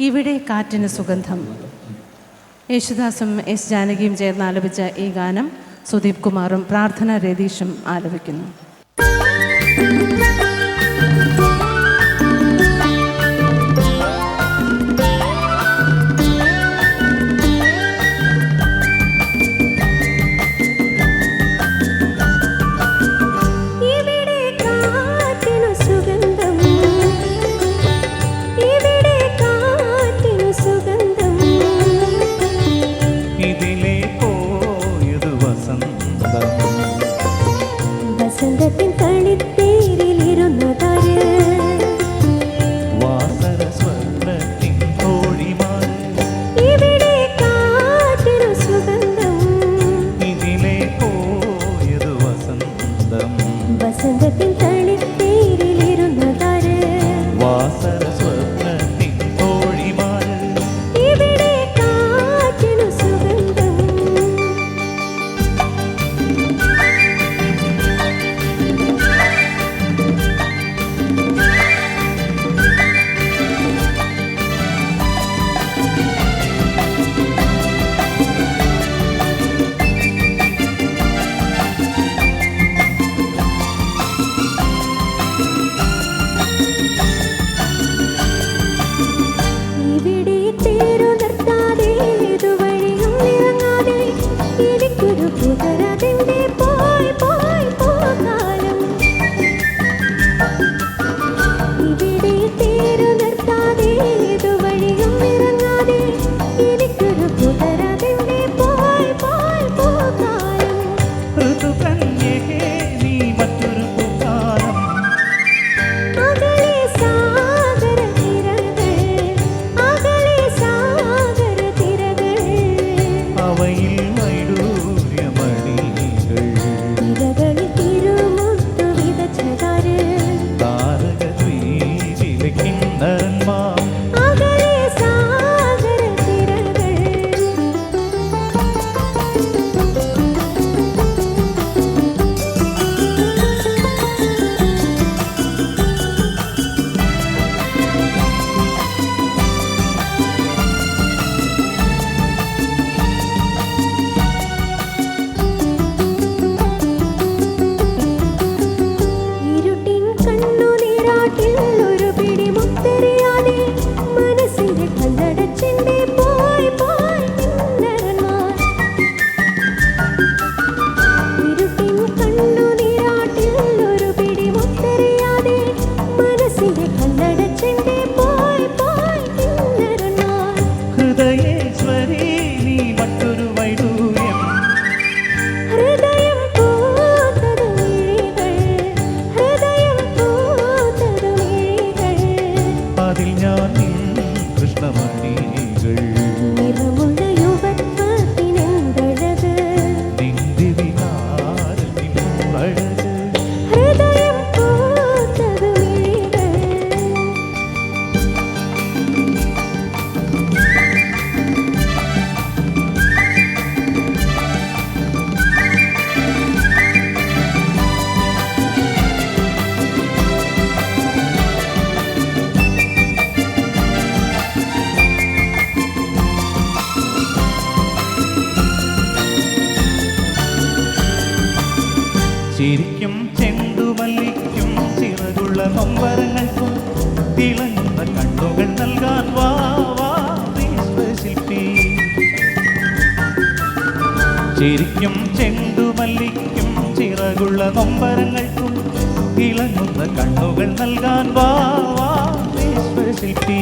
ഇവിടെ കാറ്റിന് സുഗന്ധം. യേശുദാസും എസ് ജാനകിയും ചേർന്ന് ആലപിച്ച ഈ ഗാനം സുദീപ് കുമാറും പ്രാർത്ഥന രതീഷും ആലപിക്കുന്നു. വസന്തത്തിൻ കളിത്തേരിലിരുന്നതാര് വാസര സ്വർണ്ണത്തിൻ തോഴിമാർ ഇവിടെ കാറ്റിനു സുഗന്ധം ഇതിലെ പോയതു വസന്തം വസന്തത്തിൻ കളിത്തേരിലിരുന്നതാര് വാസര സ്വർണ്ണത്തിൻ തോഴിമാർ ഇവിടെ കാറ്റിനു സുഗന്ധം ചിരിക്കും ചെണ്ടുമല്ലിക്കും ചിറകുള്ള നൊമ്പരങ്ങൾക്കും തിളങ്ങുന്ന കണ്ണുകൾ നൽകാൻ വാ വിശ്വശില്പി. ചിരിക്കും ചെണ്ടുമല്ലിക്കും ചിറകുള്ള നൊമ്പരങ്ങൾക്കും തിളങ്ങുന്ന കണ്ണുകൾ നൽകാൻ വാ വിശ്വശില്പി.